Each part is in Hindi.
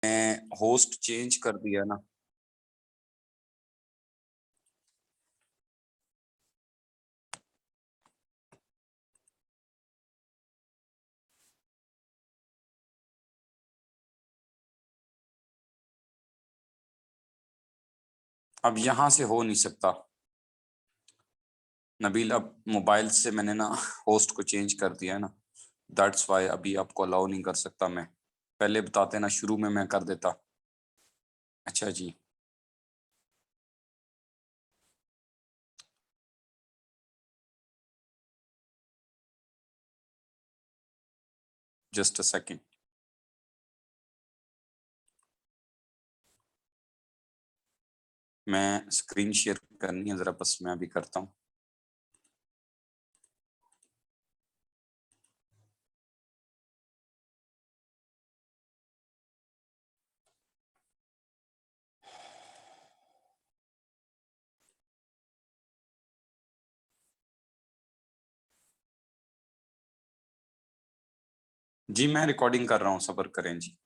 होस्ट चेंज कर दिया ना। अब यहां से हो नहीं सकता नबील, अब मोबाइल से मैंने ना होस्ट को चेंज कर दिया है ना, दैट्स वाई अभी आपको अलाउ नहीं कर सकता मैं। पहले बताते ना, शुरू में मैं कर देता। अच्छा जी, जस्ट अ सेकेंड। मैं स्क्रीन शेयर करनी है जरा, बस मैं अभी करता हूँ। जी मैं रिकॉर्डिंग कर रहा हूँ, सब्र करें जी।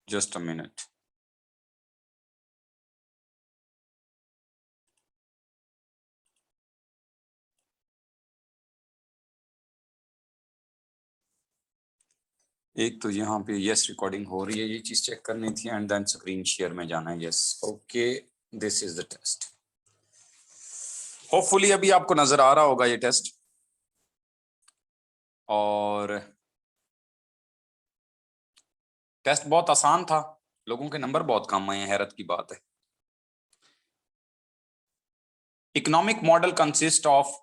Just a minute. एक तो यहाँ पे यस रिकॉर्डिंग हो रही है, ये चीज चेक करनी थी, एंड देन स्क्रीन शेयर में जाना है। Yes, okay, this is the test. Hopefully अभी आपको नजर आ रहा होगा ये टेस्ट। और टेस्ट बहुत आसान था, लोगों के नंबर बहुत कम आए हैं, हैरत की बात है। Economic model consist of,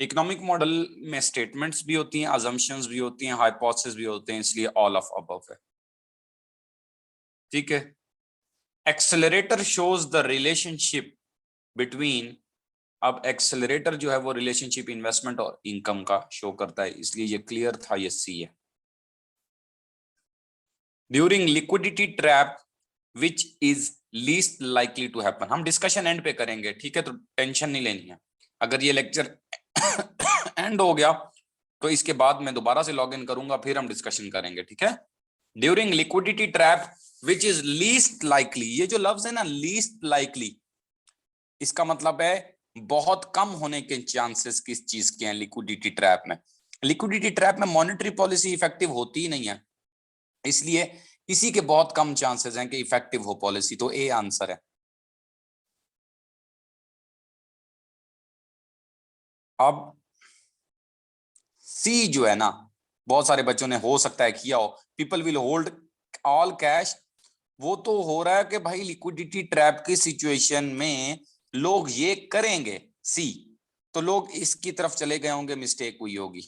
economic model में स्टेटमेंट्स भी होती हैं, अजम्पशंस भी होती हैं, हाइपोथेसिस भी होते हैं, इसलिए ऑल ऑफ अबव है। ठीक है। Accelerator shows the relationship between, अब एक्सेलरेटर जो है वो रिलेशनशिप इन्वेस्टमेंट और इनकम का शो करता है, इसलिए ये क्लियर था, ये सी है। During liquidity trap which is least likely to happen, हम डिस्कशन एंड पे करेंगे, ठीक है, तो टेंशन नहीं लेनी है। अगर ये लेक्चर एंड हो गया तो इसके बाद मैं दोबारा से लॉग इन करूंगा, फिर हम डिस्कशन करेंगे, ठीक है। During liquidity trap which is least likely, ये जो लफ्ज है ना लीस्ट लाइकली, इसका मतलब है बहुत कम होने के चांसेस किस चीज के हैं लिक्विडिटी ट्रैप में। लिक्विडिटी ट्रैप में मॉनेटरी पॉलिसी इफेक्टिव होती ही नहीं है, इसलिए इसी के बहुत कम चांसेस हैं कि इफेक्टिव हो पॉलिसी, तो ए आंसर है। अब सी जो है ना, बहुत सारे बच्चों ने हो सकता है किया हो, people will hold all cash, वो तो हो रहा है कि भाई लिक्विडिटी ट्रैप की सिचुएशन में लोग ये करेंगे, सी, तो लोग इसकी तरफ चले गए होंगे, मिस्टेक हुई होगी।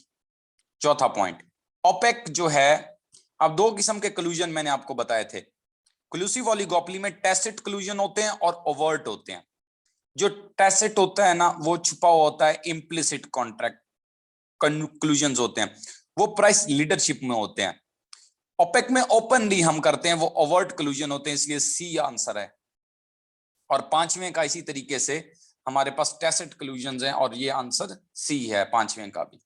चौथा पॉइंट, ओपेक जो है, अब दो किस्म के कलूजन मैंने आपको बताए थे। क्लूसिव ओलिगोपोली में टैसिट कलूजन होते हैं और ओवर्ट होते हैं। जो टैसिट होता है ना, वो छुपा हुआ होता है, इम्प्लिसिट कॉन्ट्रैक्ट कंक्लूजन होते हैं, वो प्राइस लीडरशिप में होते हैं। ओपेक में ओपनली हम करते हैं, वो ओवर्ट कलूजन होते हैं, इसलिए सी आंसर है। और पांचवें का इसी तरीके से हमारे पास टैसिट कलूजन हैं, और ये आंसर सी है पांचवें का भी।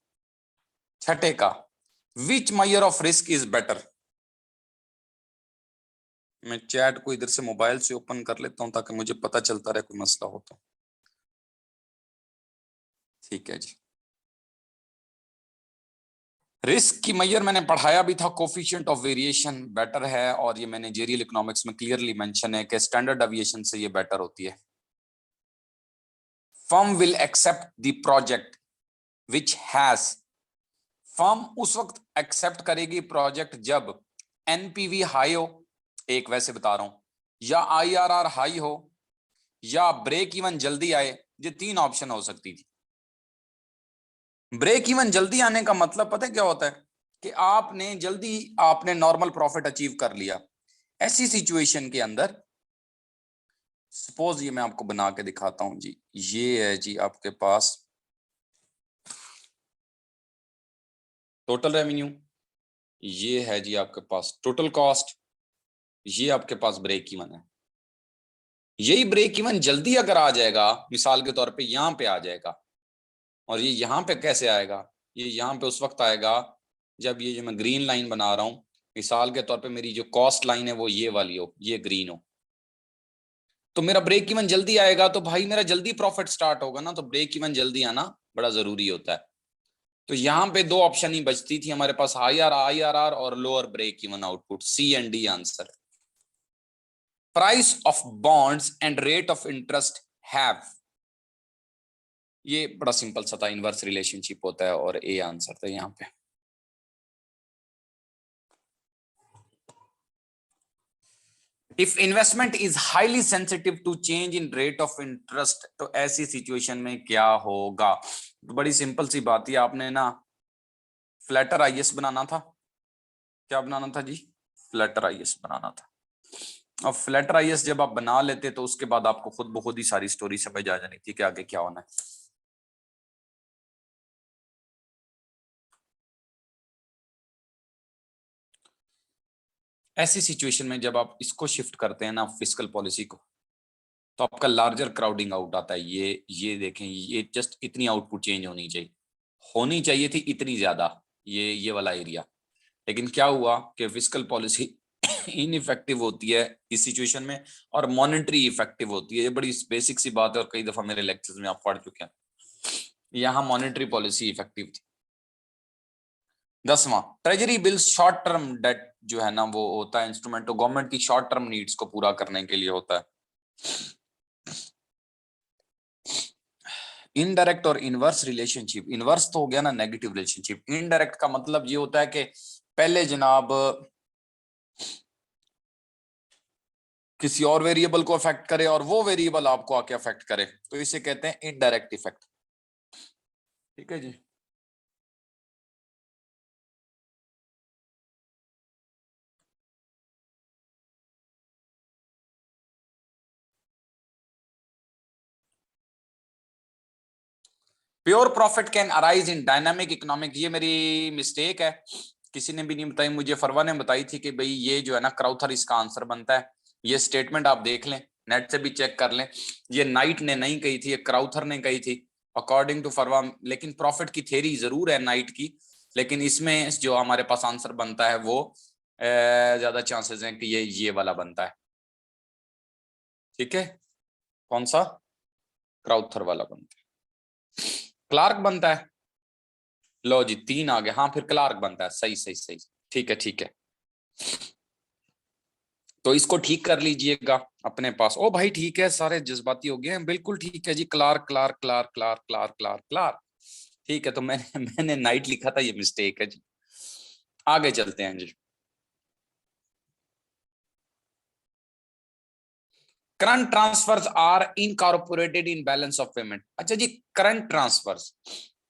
छठे का, which measure of risk is better, मैं चैट को इधर से मोबाइल से ओपन कर लेता हूं ताकि मुझे पता चलता रहे कोई मसला हो तो। ठीक है जी। रिस्क की मेजर मैंने पढ़ाया भी था, कोफिशिएंट ऑफ वेरिएशन बेटर है, और ये मैनेजेरियल इकोनॉमिक्स में क्लियरली मेंशन है कि स्टैंडर्ड डेविएशन से ये बेटर होती है। Firm will accept the project which has, firm उस वक्त एक्सेप्ट करेगी प्रोजेक्ट जब एनपीवी हाई हो, एक वैसे बता रहा हूं, या आईआरआर हाई हो, या ब्रेक इवन जल्दी आए। ये तीन ऑप्शन हो सकती थी। ब्रेक इवन जल्दी आने का मतलब पता है क्या होता है, कि आपने जल्दी आपने नॉर्मल प्रॉफिट अचीव कर लिया। ऐसी सिचुएशन के अंदर सपोज, ये मैं आपको बना के दिखाता हूं जी, ये है जी आपके पास टोटल रेवेन्यू, ये है जी आपके पास टोटल कॉस्ट, ये आपके पास ब्रेक इवन है। यही ब्रेक इवन जल्दी अगर आ जाएगा, मिसाल के तौर पे यहाँ पे आ जाएगा, और ये यहाँ पे कैसे आएगा, ये यहाँ पे उस वक्त आएगा जब ये जो मैं ग्रीन लाइन बना रहा हूँ, मिसाल के तौर पे मेरी जो कॉस्ट लाइन है वो ये वाली हो, ये ग्रीन हो, तो मेरा ब्रेक इवन जल्दी आएगा, तो भाई मेरा जल्दी प्रॉफिट स्टार्ट होगा ना, तो ब्रेक इवन जल्दी आना बड़ा जरूरी होता है। तो यहाँ पे दो ऑप्शन ही बचती थी हमारे पास, हायर आईआरआर और lower break even output, C and D answer. Price of bonds and rate of interest have, ये बड़ा सिंपल सा था, इनवर्स रिलेशनशिप होता है, और ए आंसर था यहाँ पे। If investment is highly sensitive to change in rate of interest, तो ऐसी सिचुएशन में क्या होगा? तो बड़ी सिंपल सी बात है, आपने ना फ्लैटर आईएस बनाना था। क्या बनाना था जी? फ्लैटर आईएस बनाना था। अब फ्लैटर आईएस जब आप बना लेते तो उसके बाद आपको खुद ब खुद ही सारी स्टोरी समझ आ जानी थी कि आगे क्या होना है। ऐसी सिचुएशन में जब आप इसको शिफ्ट करते हैं ना फिस्कल पॉलिसी को, तो आपका लार्जर क्राउडिंग आउट आता है। ये देखें, ये जस्ट इतनी आउटपुट चेंज होनी चाहिए थी इतनी ज्यादा, ये वाला एरिया। लेकिन क्या हुआ कि फिस्कल पॉलिसी इनइफेक्टिव होती है इस सिचुएशन में, और मॉनेटरी इफेक्टिव होती है। ये बड़ी बेसिक सी बात है, और कई दफा मेरे लेक्चर्स में आप पढ़ चुके हैं। यहाँ मॉनेटरी पॉलिसी इफेक्टिव थी। 10वां, treasury bills short term debt जो है ना, वो होता है इंस्ट्रूमेंट, तो गवर्नमेंट की शॉर्ट टर्म नीड्स को पूरा करने के लिए होता है। इनडायरेक्ट और इनवर्स रिलेशनशिप, इनवर्स तो हो गया ना नेगेटिव रिलेशनशिप, इनडायरेक्ट का मतलब ये होता है कि पहले जनाब किसी और वेरिएबल को अफेक्ट करे और वो वेरिएबल आपको आके अफेक्ट करे, तो इसे कहते हैं इनडायरेक्ट इफेक्ट। ठीक है जी। Pure profit can arise in dynamic economic, ये मेरी मिस्टेक है, किसी ने भी नहीं बताई मुझे, फरवा ने बताई थी कि भाई ये जो है ना क्राउथर इसका आंसर बनता है। ये स्टेटमेंट आप देख लें, नेट से भी चेक कर लें, ये नाइट ने नहीं कही थी, ये क्राउथर ने कही थी अकॉर्डिंग टू फरवा। लेकिन प्रॉफिट की थ्योरी जरूर है नाइट की, लेकिन इसमें जो हमारे पास आंसर बनता है वो ज्यादा चांसेस हैं कि ये वाला बनता है। ठीक है, कौन सा? क्राउथर वाला बनता है। क्लार्क बनता है, लो जी 3 आ गए, हाँ फिर क्लार्क बनता है, सही सही सही, ठीक है ठीक है। तो इसको ठीक कर लीजिएगा अपने पास। ओ भाई ठीक है, सारे जज्बाती हो गए हैं, बिल्कुल ठीक है जी, Clark Clark Clark Clark Clark Clark Clark. ठीक है, तो मैंने नाइट लिखा था, ये मिस्टेक है जी। आगे चलते हैं जी। Current transfers are incorporated in balance of payment. अच्छा जी, करंट ट्रांसफर्स,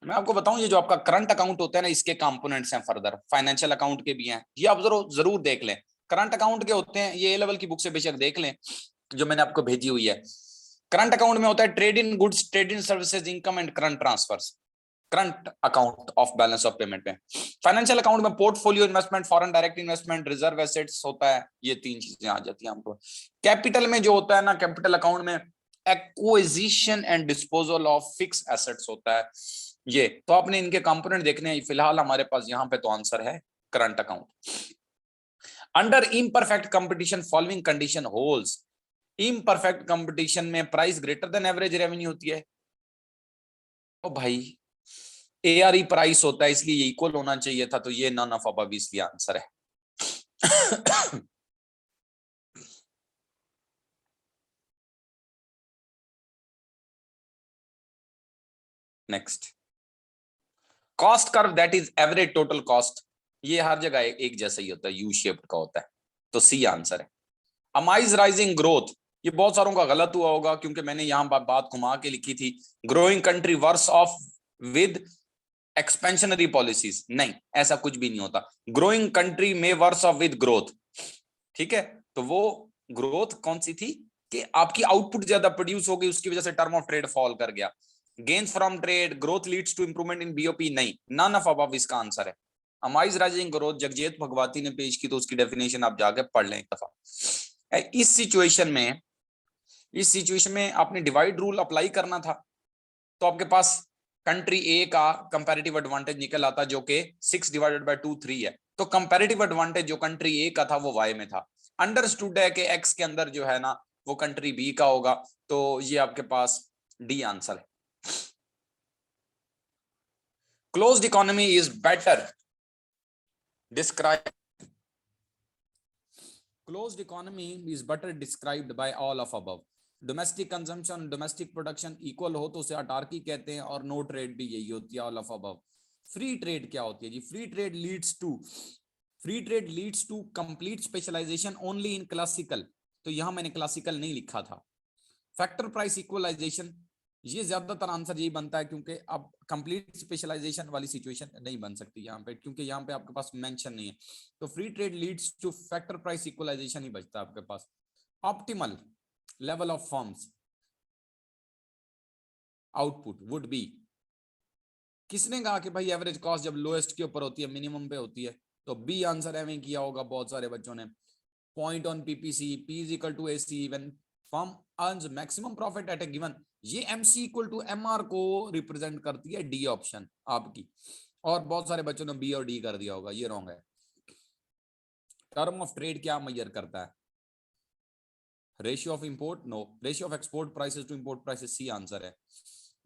मैं आपको बताऊं, ये जो आपका करंट अकाउंट होता है ना, इसके कंपोनेंट्स हैं, फर्दर फाइनेंशियल अकाउंट के भी हैं, ये आप जरूर देख लें। करंट अकाउंट के होते हैं, ये ए लेवल की बुक से बेशक देख लें जो मैंने आपको भेजी हुई है। करंट अकाउंट में होता है trade in goods, trade in services, income and current transfers, current account of balance of payment में। फाइनेंशियल अकाउंट में portfolio investment, foreign direct investment, reserve assets होता है, ये 3 चीजें आ जाती हैं हमको। कैपिटल में जो होता है ना, कैपिटल अकाउंट में acquisition and disposal of fix assets होता है ये। तो आपने इनके कंपोनेंट देखने हैं, फिलहाल हमारे पास यहाँ पे तो आंसर है current account. Under imperfect competition following condition holds, imperfect competition में price greater than average revenue होती है। तो भाई एआरई प्राइस होता है, इसलिए इक्वल होना चाहिए था, तो ये नन ऑफ अबव इसलिए आंसर है। Next, cost curve that is average total cost, ये हर जगह एक जैसा ही होता है, यू शेप्ड का होता है, तो सी आंसर है। अमाइज राइजिंग ग्रोथ, ये बहुत सारों का गलत हुआ होगा क्योंकि मैंने यहां बात घुमा के लिखी थी, growing country worse off with expansionary policies, नहीं ऐसा कुछ भी नहीं होता, ग्रोइंग कंट्री में वर्स ऑफ विद ग्रोथ। ठीक है, तो वो ग्रोथ कौन सी थी कि आपकी आउटपुट ज्यादा प्रोड्यूस हो गई, उसकी वजह से टर्म ऑफ ट्रेड फॉल कर गया। Gains from trade, growth leads to improvement in BOP, नहीं, नन ऑफ अबव इसका आंसर है। Amidst rising growth Jagdish Bhagwati ने पेश की, तो उसकी डेफिनेशन आप जाके पढ़ लें एक दफा। इस सिचुएशन में इस सिचुएशन में आपने डिवाइड रूल अप्लाई करना था, तो आपके पास कंट्री ए का कंपैरेटिव एडवांटेज निकल आता जो कि 6 डिवाइडेड बाय 2 3 है। तो कंपैरेटिव एडवांटेज जो कंट्री ए का था वो वाई में था। अंडरस्टूड है कि एक्स के अंदर जो है ना वो कंट्री बी का होगा, तो ये आपके पास डी आंसर है। Closed economy is better describe Closed economy is better described by all of above. Domestic consumption, domestic production equal हो तो उसे अटार्की कहते हैं, और नो ट्रेड भी यही होती है, all of above. Free trade क्या होती है जी? Free trade leads to complete specialisation only in classical, तो यहां मैंने क्लासिकल नहीं लिखा था। फैक्टर प्राइस इक्वलाइजेशन, ये ज्यादातर आंसर यही बनता है, क्योंकि अब कंप्लीट स्पेशलाइजेशन वाली सिचुएशन नहीं बन सकती यहाँ पे, क्योंकि यहाँ पे आपके पास मेंशन नहीं है। तो free trade leads to factor price equalisation ही बचता है आपके पास। Optimal level of firms output would be, किसने कहा कि भाई एवरेज कॉस्ट जब लोएस्ट के ऊपर होती है, मिनिमम पे होती है? तो बी आंसर एवं किया होगा बहुत सारे बच्चों ने। Point on PPC, P is equal to AC when firm earns maximum profit at a given, ये एमसी इक्वल टू एमआर को रिप्रेजेंट करती है, डी ऑप्शन आपकी। और बहुत सारे बच्चों ने बी और डी कर दिया होगा, ये रॉन्ग है। टर्म ऑफ ट्रेड क्या मेजर करता है? Ratio of import, no. Ratio of export prices to import prices, C answer है।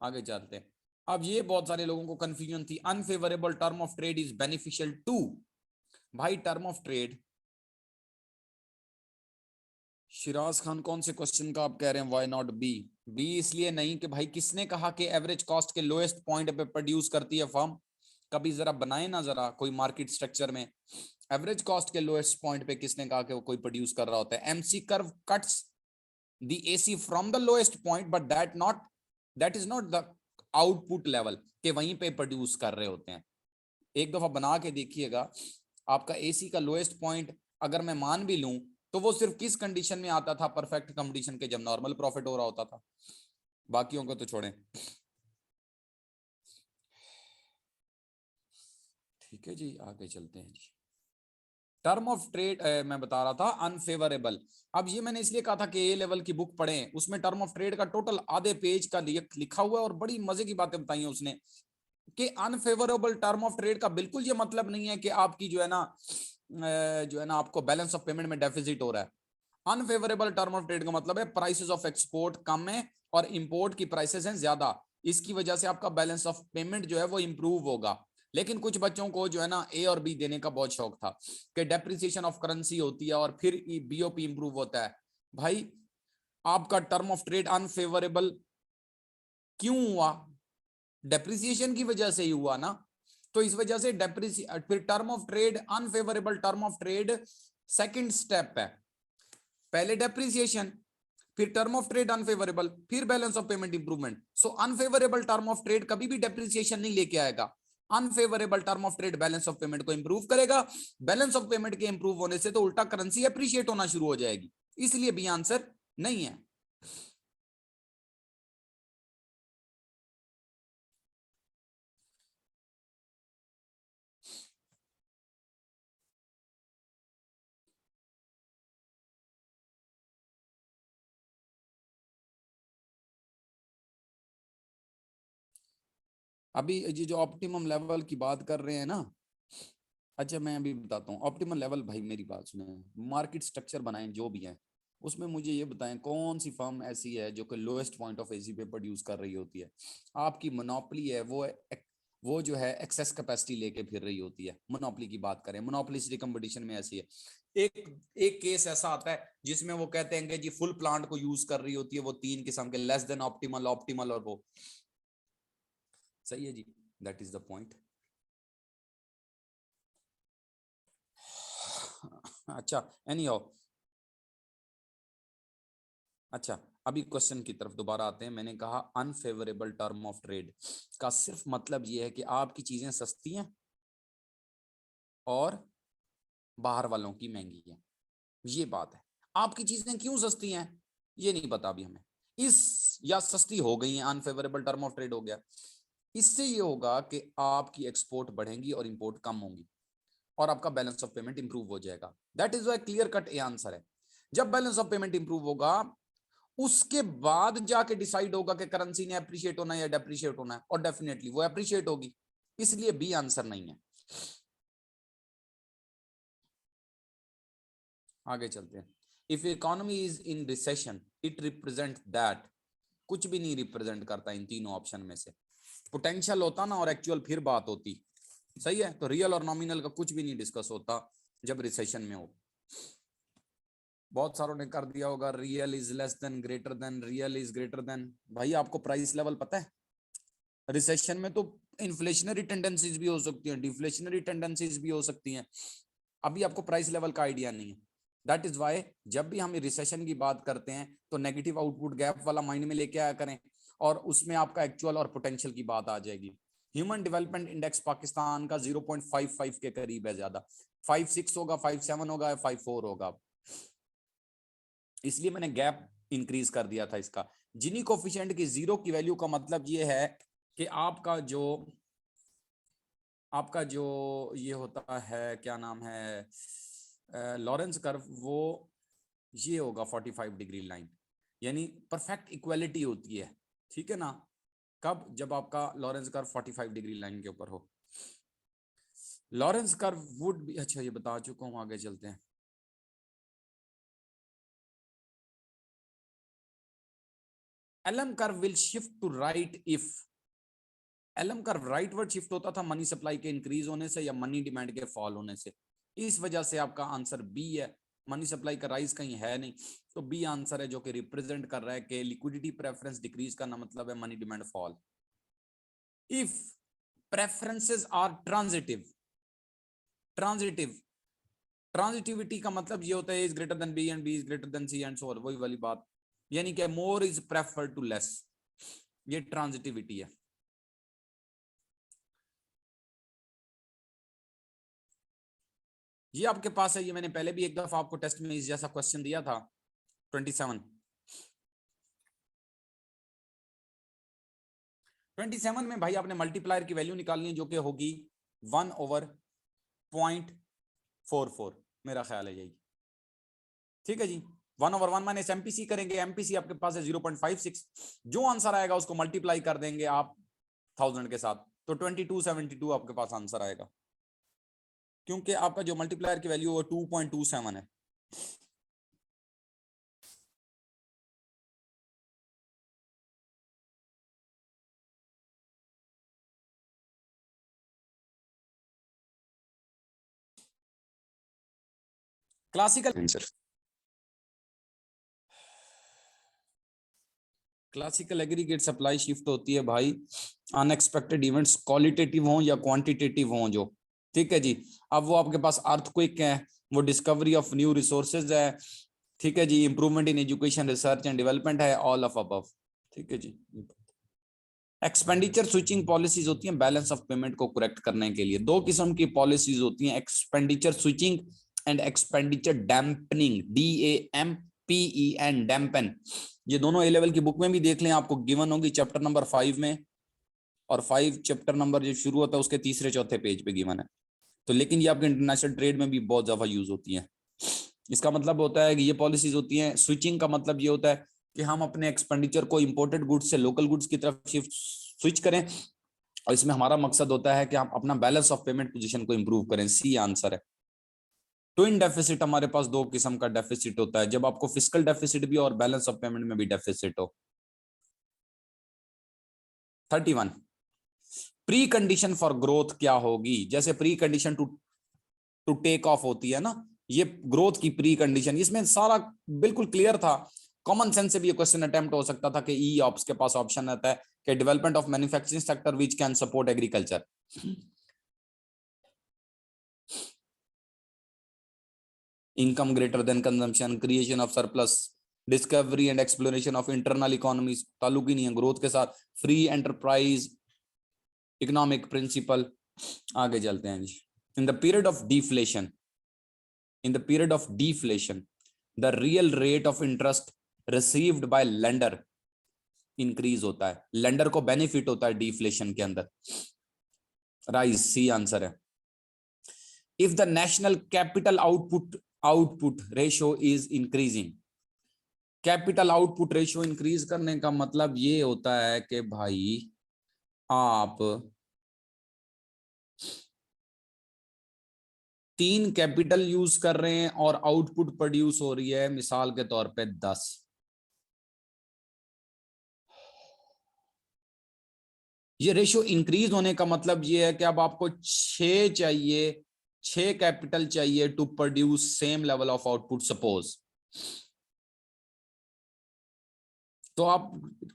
आगे चलते हैं। अब ये बहुत सारे लोगों को कंफ्यूजन थी, unfavourable term of trade is beneficial to. भाई term of trade, Shiraz Khan कौन से क्वेश्चन का आप कह रहे हैं व्हाई नॉट बी? बी इसलिए नहीं कि भाई किसने कहा कि एवरेज कॉस्ट के लोएस्ट पॉइंट पे प्रोड्यूस करती है फर्म? कभी जरा बनाए ना जरा कोई मार्केट स्ट्रक्चर में एवरेज कॉस्ट के लोएस्ट पॉइंट पे किसने कहा कि वो कोई प्रोड्यूस कर रहा होता है? MC curve cuts the AC from the lowest point, but that is not the output level के वहीं पे प्रोड्यूस कर रहे होते हैं। एक दफा बना के देखिएगा, आपका एसी का लोएस्ट पॉइंट अगर मैं मान भी लूं तो वो सिर्फ किस कंडीशन में आता था? परफेक्ट कंडीशन के, जब नॉर्मल प्रॉफिट हो रहा होता था। बाकियों को तो छोड़ें, ठीक है जी। आगे चलते हैं जी। टर्म ऑफ ट्रेड मैं बता रहा था अनफेवरेबल। अब ये मैंने इसलिए कहा था कि ए लेवल की बुक पढ़ें, उसमें टर्म ऑफ ट्रेड का टोटल आधे पेज का लिखा हुआ है और बड़ी मजे की बातें बताई हैं उसने कि अनफेवरेबल टर्म ऑफ ट्रेड का बिल्कुल ये मतलब नहीं है कि आपकी जो है ना आपको बैलेंस ऑफ पेमेंट में डेफिसिट हो रहा है। अनफेवरेबल टर्म ऑफ ट्रेड का मतलब है प्राइसेस ऑफ एक्सपोर्ट कम है और इंपोर्ट की प्राइसेस हैं ज्यादा, इसकी वजह से आपका बैलेंस ऑफ पेमेंट जो है वो इंप्रूव होगा। लेकिन कुछ बच्चों को जो है ना ए और बी देने का बहुत शौक था कि डेप्रिसिएशन ऑफ करेंसी होती है और फिर बीओपी इंप्रूव होता है। भाई आपका टर्म ऑफ ट्रेड अनफेवरेबल क्यों हुआ? डेप्रिसिएशन की वजह से ही हुआ ना। तो इस वजह से फिर term of trade unfavourable term of trade second step है, पहले डेप्रिसिएशन, फिर टर्म ऑफ ट्रेड अनफेवरेबल, फिर balance of payment improvement. So unfavourable term of trade कभी भी डेप्रिसिएशन नहीं लेके आएगा। Unfavourable term of trade balance of payment को इंप्रूव करेगा। बैलेंस ऑफ पेमेंट के इंप्रूव होने से तो उल्टा करेंसी अप्रिशिएट होना शुरू हो जाएगी, इसलिए भी आंसर नहीं है। अभी ये जो ऑप्टिमम लेवल की बात कर रहे हैं ना, अच्छा मैं अभी बताता हूँ ऑप्टिमम लेवल। भाई मेरी बात सुने, मार्केट स्ट्रक्चर बनाएं जो भी है, उसमें मुझे ये बताएं कौन सी फर्म ऐसी है जो कि लोएस्ट पॉइंट ऑफ एसी पे प्रोड्यूस कर रही होती है? आपकी मोनोपोली है, वो जो है एक्सेस कैपेसिटी लेके फिर रही होती है। मोनोपोली की बात करें, मोनोपोलिस्टिक कंपटीशन में ऐसी है। एक केस ऐसा आता है जिसमें वो कहते हैं कि जी फुल प्लांट को यूज कर रही होती है, वो 3 किस्म के, लेस देन ऑप्टिमल, ऑप्टिमल और वो। सही है जी, दैट इज द पॉइंट। अच्छा एनी हाउ, अच्छा अभी क्वेश्चन की तरफ दोबारा आते हैं। मैंने कहा अनफेवरेबल टर्म ऑफ ट्रेड का सिर्फ मतलब ये है कि आपकी चीजें सस्ती हैं और बाहर वालों की महंगी है, ये बात है। आपकी चीजें क्यों सस्ती हैं ये नहीं पता अभी हमें, इस या सस्ती हो गई हैं, अनफेवरेबल टर्म ऑफ ट्रेड हो गया। इससे ये होगा कि आपकी एक्सपोर्ट बढ़ेंगी और इंपोर्ट कम होंगी और आपका बैलेंस ऑफ पेमेंट इंप्रूव हो जाएगा। That is why clear cut a answer है। जब बैलेंस ऑफ पेमेंट इंप्रूव होगा उसके बाद जाके डिसाइड होगा कि करेंसी ने अप्रिशिएट होना है या डेप्रिशिएट होना है, और डेफिनेटली वो अप्रिशिएट होगी, इसलिए बी आंसर नहीं है। आगे चलते हैं। If economy is in recession it represent that, कुछ भी नहीं रिप्रेजेंट करता इन तीनों ऑप्शन में से। पोटेंशियल होता ना और एक्चुअल फिर बात होती, सही है। तो रियल और नॉमिनल का कुछ भी नहीं डिस्कस होता जब रिसेशन में हो। बहुत सारों ने कर दिया होगा real is less than greater than, real is greater then. भाई आपको प्राइस लेवल पता है? रिसेशन में तो इन्फ्लेशनरी टेंडेंसीज भी हो सकती हैं, डिफ्लेशनरी टेंडेंसीज भी हो सकती हैं, अभी आपको प्राइस लेवल का आइडिया नहीं है। दैट इज वाई जब भी हम रिसेशन की बात करते हैं तो नेगेटिव आउटपुट गैप वाला माइंड में लेके आया करें, और उसमें आपका एक्चुअल और पोटेंशियल की बात आ जाएगी। ह्यूमन डेवलपमेंट इंडेक्स पाकिस्तान का 0.55 के करीब है, ज्यादा 5.6 होगा, 5.7 होगा, 5.4 होगा, इसलिए मैंने गैप इंक्रीज कर दिया था इसका। जिनी कोफिशिएंट की जीरो की वैल्यू का मतलब ये है कि आपका जो ये होता है, क्या नाम है, लॉरेंस कर्व, वो ये होगा 45 डिग्री लाइन, यानी परफेक्ट इक्वालिटी होती है, ठीक है ना। कब? जब आपका लॉरेंस कर्व 45 डिग्री लाइन के ऊपर हो। लॉरेंस कर्व वुड भी, अच्छा ये बता चुका हूं, आगे चलते हैं। LM curve will shift to right if, LM curve rightward shift होता था मनी सप्लाई के इंक्रीज होने से या मनी डिमांड के फॉल होने से, इस वजह से आपका आंसर बी है। मनी सप्लाई का राइज कहीं है नहीं, तो बी आंसर है, जो कि रिप्रेजेंट कर रहा है कि लिक्विडिटी प्रेफरेंस डिक्रीज करना मतलब है money demand fall. If preferences are transitive, transitive transitivity का मतलब ये होता है is greater than B and B is greater than C and so on, वही वाली बात, यानी कि more is prefer to less, ये ट्रांजिटिविटी है। ये आपके पास है, ये मैंने पहले भी एक दफा आपको टेस्ट में इस जैसा क्वेश्चन दिया था। 27 में भाई आपने मल्टीप्लायर की वैल्यू निकालनी है, जो कि होगी 1/0.44, मेरा ख्याल है यही, ठीक है जी। 1/1 माइनस एमपीसी करेंगे, एमपीसी आपके पास है 0.56, जो आंसर आएगा उसको मल्टीप्लाई कर देंगे आप 1000 के साथ, तो 2272 आपके पास आंसर आएगा, क्योंकि आपका जो मल्टीप्लायर की वैल्यू है 2.27 है। Classical answer, classical aggregate supply shift होती है भाई, अनएक्सपेक्टेड इवेंट्स क्वालिटेटिव हो या क्वांटिटेटिव हो जो, ठीक है जी। अब वो आपके पास अर्थक्वेक है, वो डिस्कवरी ऑफ न्यू रिसोर्सेज है, ठीक है जी, improvement in education research and development है, ऑल ऑफ अबव, ठीक है जी। एक्सपेंडिचर स्विचिंग पॉलिसीज होती हैं बैलेंस ऑफ पेमेंट को करेक्ट करने के लिए। दो किस्म की पॉलिसीज होती हैं, expenditure switching and expenditure dampening, DAMPEN, dampen. ये दोनों ए लेवल की बुक में भी देख लें, आपको गिवन होगी चैप्टर नंबर 5 में, और 5 चैप्टर नंबर जो शुरू होता है उसके तीसरे चौथे पेज पे गिवन है। तो लेकिन ये आपके इंटरनेशनल ट्रेड में भी बहुत ज्यादा यूज होती है। इसका मतलब होता है कि ये पॉलिसीज होती हैं, स्विचिंग का मतलब ये होता है कि हम अपने एक्सपेंडिचर को इंपोर्टेड गुड्स से लोकल गुड्स की तरफ शिफ्ट स्विच करें, और इसमें हमारा मकसद होता है कि हम अपना बैलेंस ऑफ पेमेंट पोजीशन को इंप्रूव करें, सी आंसर है। ट्विन डेफिसिट, हमारे पास दो किस्म का डेफिसिट होता है, जब आपको फिस्कल डेफिसिट भी और बैलेंस ऑफ पेमेंट में भी डेफिसिट हो। 31 प्री कंडीशन फॉर ग्रोथ क्या होगी? जैसे pre condition to to take off होती है ना, ये ग्रोथ की प्री कंडीशन, इसमें सारा बिल्कुल क्लियर था। कॉमन सेंस से भी ये क्वेश्चन अटेम्प्ट हो सकता था कि ई ऑप्स के पास ऑप्शन रहता है कि development of manufacturing sector which can support agriculture, income greater than consumption, creation of surplus, discovery and exploration of internal economies, ताल्लुक ही नहीं है ग्रोथ के साथ, फ्री एंटरप्राइज इकोनॉमिक प्रिंसिपल। आगे चलते हैं जी। In the period of deflation, in the period of deflation the real rate of interest received by lender increase होता है, लेंडर को बेनिफिट होता है डिफ्लेशन के अंदर, राइज, सी आंसर है। If the national capital output ratio is increasing, capital output ratio increase करने का मतलब ये होता है कि भाई आप 3 कैपिटल यूज कर रहे हैं और आउटपुट प्रोड्यूस हो रही है मिसाल के तौर पे 10। ये रेशियो इंक्रीज होने का मतलब ये है कि अब आपको 6 चाहिए, 6 कैपिटल चाहिए to produce same level of output suppose. तो आप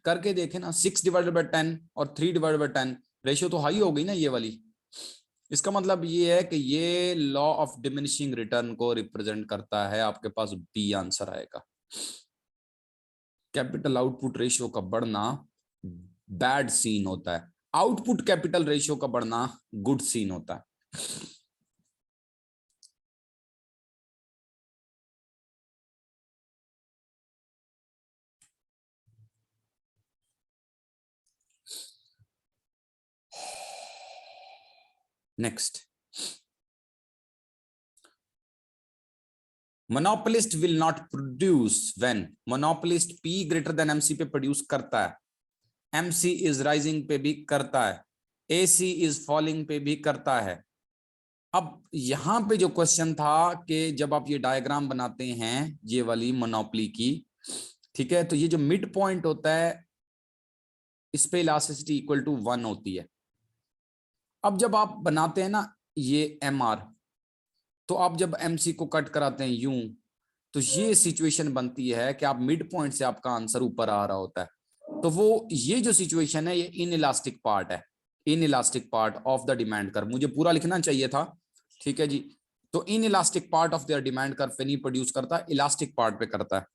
करके देखें ना, 6/10 और 3/10 रेशियो तो हाई हो गई ना ये वाली। इसका मतलब ये है कि ये लॉ ऑफ डिमिनिशिंग रिटर्न को रिप्रेजेंट करता है। आपके पास बी आंसर आएगा। कैपिटल आउटपुट रेशियो का बढ़ना बैड सीन होता है, आउटपुट कैपिटल रेशियो का बढ़ना गुड सीन होता है। Next, monopolist will not produce when monopolist P greater than MC पे प्रोड्यूस करता है, MC इज राइजिंग पे भी करता है, AC इज फॉलिंग पे भी करता है। अब यहां पे जो क्वेश्चन था कि जब आप ये डायग्राम बनाते हैं ये वाली मोनोपोली की, ठीक है, तो ये जो मिड पॉइंट होता है इस पे इलास्टिसिटी इक्वल टू 1 होती है। अब जब आप बनाते हैं ना ये MR, तो आप जब MC को कट कराते हैं यूं, तो ये सिचुएशन बनती है कि आप मिड पॉइंट से आपका आंसर ऊपर आ रहा होता है। तो वो ये जो सिचुएशन है ये इनइलास्टिक पार्ट है, inelastic part of the demand curve. मुझे पूरा लिखना चाहिए था, ठीक है जी। तो inelastic part of the demand curve पे नहीं प्रोड्यूस करता, इलास्टिक पार्ट पे करता है।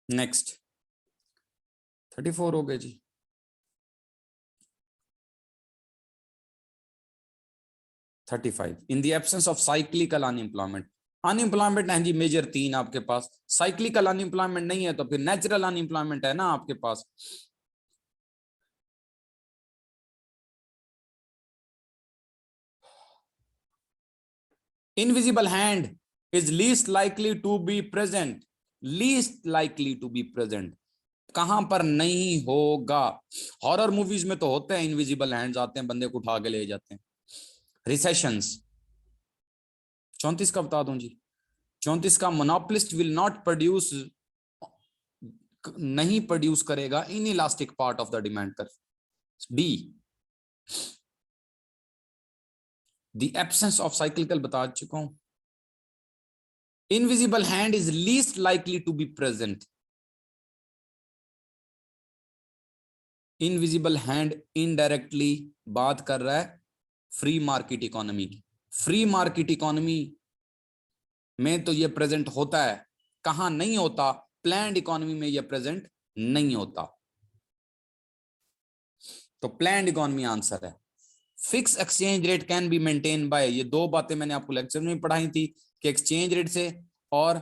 नेक्स्ट 34 हो गए जी। In the absence of cyclical unemployment, unemployment है जी मेजर 3 आपके पास, साइक्लिकल अनएम्प्लॉयमेंट नहीं है तो फिर नेचुरल अनएम्प्लॉयमेंट है ना आपके पास। Invisible hand is least likely to be present, least likely to be present कहां पर नहीं होगा? हॉरर मूवीज में तो होते हैं, इनविजिबल हैंड्स आते हैं बंदे को उठा के ले जाते हैं। रिसेशंस 34 का बता दूं जी, 34 का मोनोपोलिस्ट विल नॉट प्रोड्यूस, नहीं प्रोड्यूस करेगा inelastic part of the demand curve. D the absence of cyclical बता चुका हूं। Invisible hand is least likely to be present, invisible hand indirectly बात कर रहा है फ्री मार्केट इकोनॉमी की। फ्री मार्केट इकोनॉमी में तो ये प्रेजेंट होता है, कहां नहीं होता? प्लान्ड इकोनॉमी में ये प्रेजेंट नहीं होता। तो प्लान्ड इकोनॉमी आंसर है। Fix exchange rate can be maintain by, ये 2 बातें मैंने आपको लेक्चर में पढ़ाई थी कि एक्सचेंज रेट से और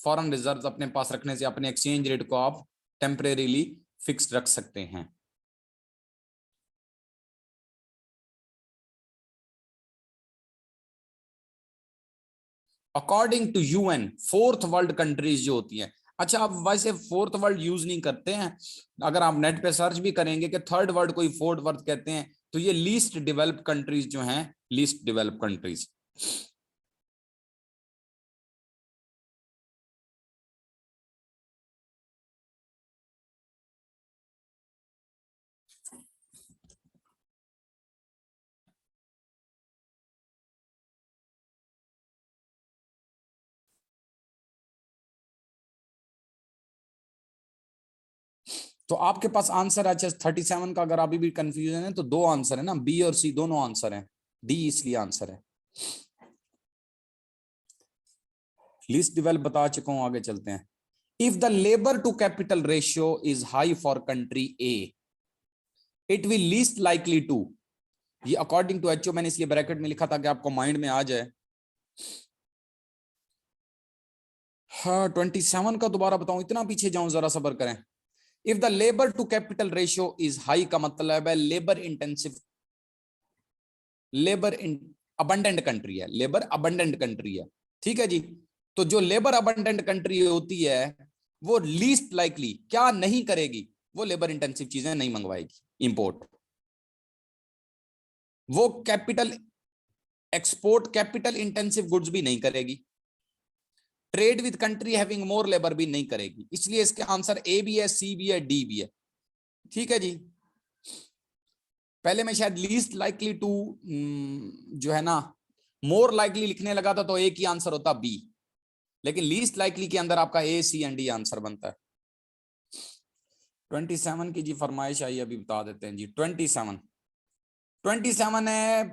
फॉरेन रिजर्व्स अपने पास रखने से अपने एक्सचेंज रेट को आप टेम्परेरीली फिक्स रख सकते हैं। According to UN fourth world countries जो होती हैं, अच्छा आप वैसे फोर्थ वर्ल्ड यूज नहीं करते हैं, अगर आप नेट पे सर्च भी करेंगे कि थर्ड वर्ल्ड कोई फोर्थ वर्ल्ड कहते हैं तो ये लीस्ट डेवलप्ड कंट्रीज जो हैं, लीस्ट डेवलप्ड कंट्रीज। तो आपके पास आंसर अच्छा 37 का, अगर अभी भी कंफ्यूजन है तो 2 आंसर है ना, बी और सी दोनों आंसर है, डी इसलिए आंसर है। लीस्ट डेवलप बता चुका हूं, आगे चलते हैं। If the labour to capital ratio is high for country A, it will least likely to ये अकॉर्डिंग टू एचओ मैंने इसलिए ब्रैकेट में लिखा था कि आपको माइंड में आ जाए। हाँ 27 का दोबारा बताऊं, इतना पीछे जाऊं, जरा सब्र करें। If the labour to capital ratio is high का मतलब है labour intensive, labour abundant country है, लेबर अबंडेंट कंट्री है, ठीक है जी। तो जो लेबर अबंडेंट कंट्री होती है वो लीस्ट लाइकली क्या नहीं करेगी, वो लेबर इंटेंसिव चीजें नहीं मंगवाएगी इंपोर्ट। वो capital export capital intensive goods भी नहीं करेगी, trade with country having more labour भी नहीं करेगी। इसलिए इसके आंसर ए भी है, सी भी है, डी भी है, ठीक है जी। पहले मैं शायद लीस्ट लाइकली टू जो है ना मोर लाइकली लिखने लगा था, तो एक ही आंसर होता बी, लेकिन लीस्ट लाइकली के अंदर आपका ए, सी एंड डी आंसर बनता है। 27 की जी फरमाइश आई, अभी बता देते हैं जी। 27 है,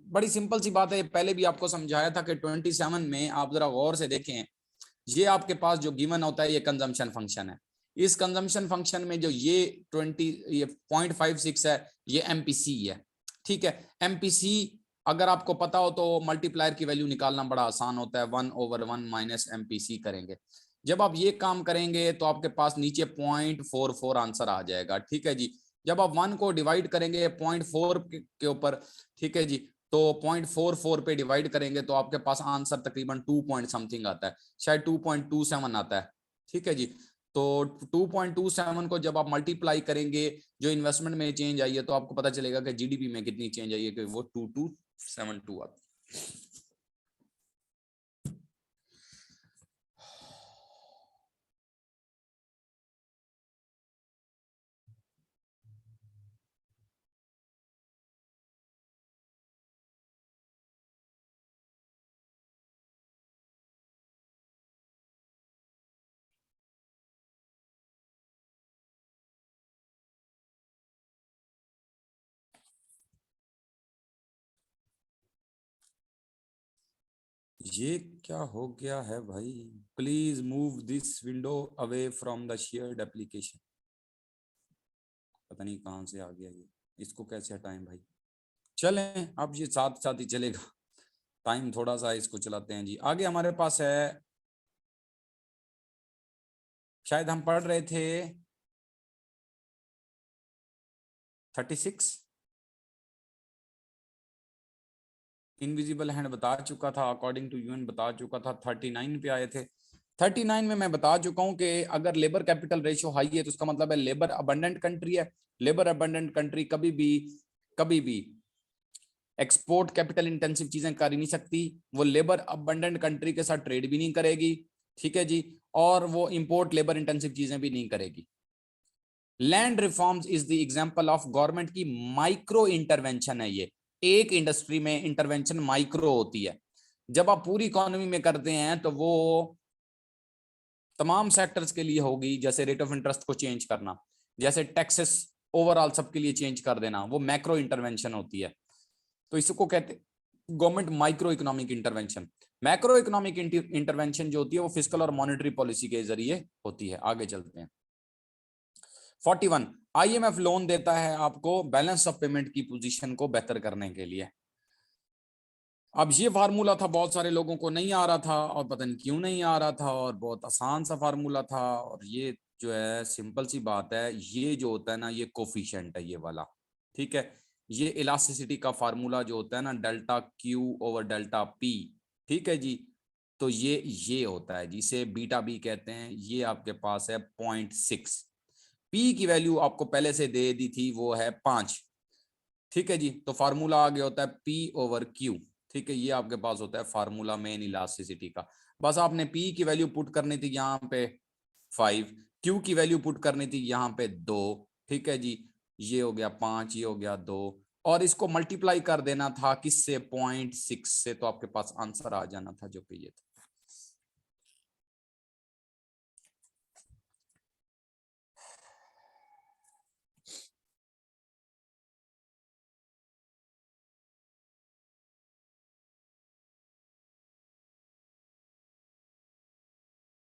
बड़ी सिंपल सी बात है, पहले भी आपको समझाया था कि 27 में आप जरा गौर से देखें, ये आपके पास जो गिवन होता है ये कंजम्पशन फंक्शन है। इस कंजम्पशन फंक्शन में जो ये 0.56 है ये एमपीसी है, ठीक है। एमपीसी अगर आपको पता हो तो मल्टीप्लायर की वैल्यू निकालना बड़ा आसान होता है, 1/1 माइनस एमपीसी करेंगे। जब आप ये काम करेंगे तो आपके पास नीचे 0.44 आंसर आ जाएगा, ठीक है जी। जब आप 1 को डिवाइड करेंगे 0.4 के ऊपर, ठीक है जी, तो 0.44 पे डिवाइड करेंगे तो आपके पास आंसर तकरीबन 2 पॉइंट समथिंग आता है, शायद 2.27 आता है, ठीक है जी। तो 2.27 को जब आप मल्टीप्लाई करेंगे जो इन्वेस्टमेंट में चेंज आई है, तो आपको पता चलेगा कि जीडीपी में कितनी चेंज आई है, कि वो 2272 आता है। ये क्या हो गया है भाई, please move this window away from the shared application. पता नहीं कहां से आ गया ये, इसको कैसे हटाएं भाई। चलें अब ये साथ साथ ही चलेगा, टाइम थोड़ा सा इसको चलाते हैं जी। आगे हमारे पास है, शायद हम पढ़ रहे थे 36, इनविजिबल हैंड बता चुका था, अकॉर्डिंग टू यूएन बता चुका था, 39 पे आए थे। 39 में मैं बता चुका हूं कि अगर लेबर कैपिटल रेशियो हाई है तो उसका मतलब है लेबर अबंडेंट कंट्री है। लेबर अबंडेंट कंट्री कभी भी एक्सपोर्ट कैपिटल इंटेंसिव चीजें कर ही नहीं सकती, वो लेबर अबंडेंट कंट्री के साथ ट्रेड भी नहीं करेगी, ठीक है जी, और वो इंपोर्ट लेबर इंटेंसिव चीजें भी नहीं करेगी। Land reforms is the example of government की माइक्रो इंटरवेंशन है ये, एक इंडस्ट्री में इंटरवेंशन माइक्रो होती है। जब आप पूरी इकोनॉमी में करते हैं तो वो तमाम सेक्टर्स के लिए होगी, जैसे रेट ऑफ इंटरेस्ट को चेंज करना, जैसे टैक्सेस ओवरऑल सबके लिए चेंज कर देना, वो मैक्रो इंटरवेंशन होती है। तो इसको कहते हैं government micro economic intervention. Macro economic intervention जो होती है वो फिस्कल और मॉनेटरी पॉलिसी के जरिए होती है। आगे चलते हैं। 41, आईएमएफ लोन देता है आपको बैलेंस ऑफ पेमेंट की पोजीशन को बेहतर करने के लिए। अब ये फार्मूला था, बहुत सारे लोगों को नहीं आ रहा था और पता नहीं क्यों नहीं आ रहा था, और बहुत आसान सा फार्मूला था। और ये जो है सिंपल सी बात है, ये जो होता है ना ये कोफिशिएंट है ये वाला, ठीक है। ये इलास्टिसिटी का फार्मूला जो होता है ना, delta Q over delta P, ठीक है जी। तो ये होता है जिसे बीटा बी कहते हैं। ये आपके पास है 0.6, पी की वैल्यू आपको पहले से दे दी थी, वो है 5, ठीक है जी। तो फार्मूला आगे होता है पी ओवर क्यू, ठीक है। ये आपके पास होता है फार्मूला मेन इलास्टिसिटी का। बस आपने पी की वैल्यू पुट करनी थी यहाँ पे 5, क्यू की वैल्यू पुट करनी थी यहाँ पे 2, ठीक है जी। ये हो गया 5, ये हो गया 2, और इसको मल्टीप्लाई कर देना था किससे, 0.6 से, तो आपके पास आंसर आ जाना था जो कि ये था।